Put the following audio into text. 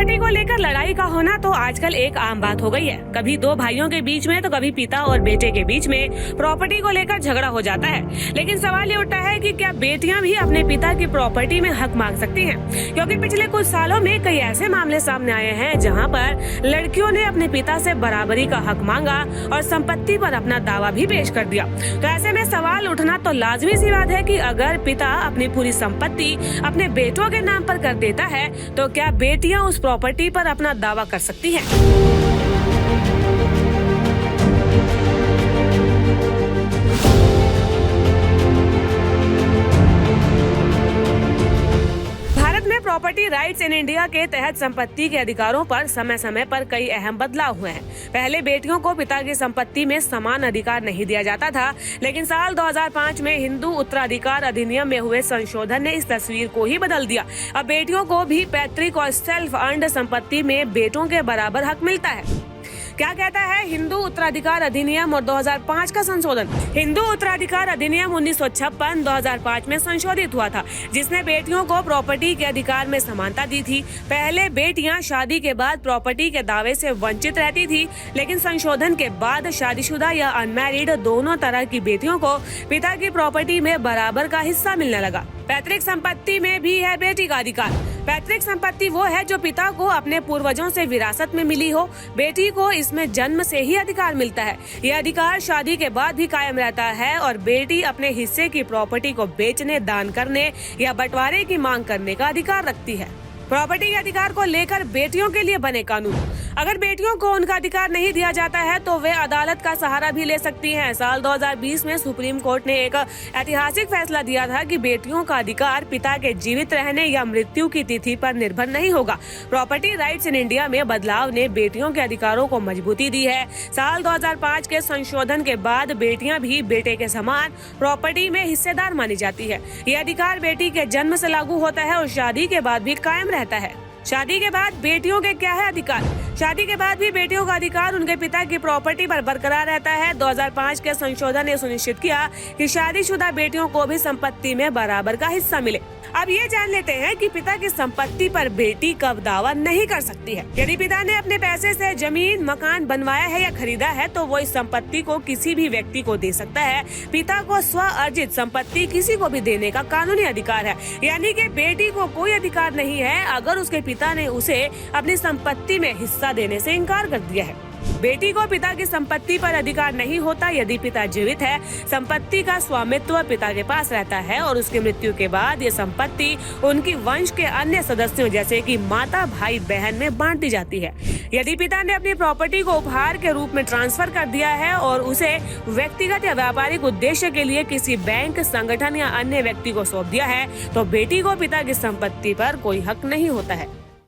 Property को लेकर लड़ाई का होना तो आजकल एक आम बात हो गई है। कभी दो भाइयों के बीच में तो कभी पिता और बेटे के बीच में प्रॉपर्टी को लेकर झगड़ा हो जाता है। लेकिन सवाल ये उठता है कि क्या बेटियां भी अपने पिता की प्रॉपर्टी में हक मांग सकती हैं? क्योंकि पिछले कुछ सालों में कई ऐसे मामले सामने आए हैं जहां पर लड़कियों ने अपने पिता से बराबरी का हक मांगा और संपत्ति पर अपना दावा भी पेश कर दिया। तो ऐसे में सवाल उठना तो लाजमी सी बात है कि अगर पिता अपनी पूरी संपत्ति अपने बेटों के नाम पर कर देता है तो क्या बेटियां उस प्रॉपर्टी पर अपना दावा कर सकती हैं? भारत में प्रॉपर्टी राइट्स इन इंडिया के तहत संपत्ति के अधिकारों पर समय समय पर कई अहम बदलाव हुए हैं। पहले बेटियों को पिता की संपत्ति में समान अधिकार नहीं दिया जाता था, लेकिन साल 2005 में हिंदू उत्तराधिकार अधिनियम में हुए संशोधन ने इस तस्वीर को ही बदल दिया। अब बेटियों को भी पैतृक और सेल्फ अर्न्ड संपत्ति में बेटों के बराबर हक मिलता है। क्या कहता है हिंदू उत्तराधिकार अधिनियम और 2005 का संशोधन? हिंदू उत्तराधिकार अधिनियम 1956-2005 में संशोधित हुआ था, जिसने बेटियों को प्रॉपर्टी के अधिकार में समानता दी थी। पहले बेटियां शादी के बाद प्रॉपर्टी के दावे से वंचित रहती थी, लेकिन संशोधन के बाद शादीशुदा या अनमैरिड दोनों तरह की बेटियों को पिता की प्रॉपर्टी में बराबर का हिस्सा मिलने लगा। पैतृक संपत्ति में भी है बेटी का अधिकार। पैतृक संपत्ति वो है जो पिता को अपने पूर्वजों से विरासत में मिली हो। बेटी को इसमें जन्म से ही अधिकार मिलता है। यह अधिकार शादी के बाद भी कायम रहता है और बेटी अपने हिस्से की प्रॉपर्टी को बेचने, दान करने या बंटवारे की मांग करने का अधिकार रखती है। प्रॉपर्टी के अधिकार को लेकर बेटियों के लिए बने कानून। अगर बेटियों को उनका अधिकार नहीं दिया जाता है तो वे अदालत का सहारा भी ले सकती हैं। साल 2020 में सुप्रीम कोर्ट ने एक ऐतिहासिक फैसला दिया था कि बेटियों का अधिकार पिता के जीवित रहने या मृत्यु की तिथि पर निर्भर नहीं होगा। प्रॉपर्टी राइट्स इन इंडिया में बदलाव ने बेटियों के अधिकारों को मजबूती दी है। साल 2005 के संशोधन के बाद बेटियां भी बेटे के समान प्रॉपर्टी में हिस्सेदार मानी जाती है। यह अधिकार बेटी के जन्म से लागू होता है और शादी के बाद भी कायम रहता है। शादी के बाद बेटियों के क्या है अधिकार? शादी के बाद भी बेटियों का अधिकार उनके पिता की प्रॉपर्टी पर बरकरार रहता है। 2005 के संशोधन ने सुनिश्चित किया कि शादीशुदा बेटियों को भी संपत्ति में बराबर का हिस्सा मिले। अब ये जान लेते हैं कि पिता की संपत्ति पर बेटी कब दावा नहीं कर सकती है। यदि पिता ने अपने पैसे से जमीन, मकान बनवाया है या खरीदा है तो वो इस संपत्ति को किसी भी व्यक्ति को दे सकता है। पिता को स्व अर्जित संपत्ति किसी को भी देने का कानूनी अधिकार है, यानी कि बेटी को कोई अधिकार नहीं है अगर उसके पिता ने उसे अपनी संपत्ति में हिस्सा देने से इनकार कर दिया है। बेटी को पिता की संपत्ति पर अधिकार नहीं होता यदि पिता जीवित है। संपत्ति का स्वामित्व पिता के पास रहता है और उसकी मृत्यु के बाद ये संपत्ति उनकी वंश के अन्य सदस्यों जैसे कि माता, भाई, बहन में बांट दी जाती है। यदि पिता ने अपनी प्रॉपर्टी को उपहार के रूप में ट्रांसफर कर दिया है और उसे व्यक्तिगत या व्यापारिक उद्देश्य के लिए किसी बैंक, संगठन या अन्य व्यक्ति को सौंप दिया है तो बेटी को पिता की संपत्ति पर कोई हक नहीं होता है।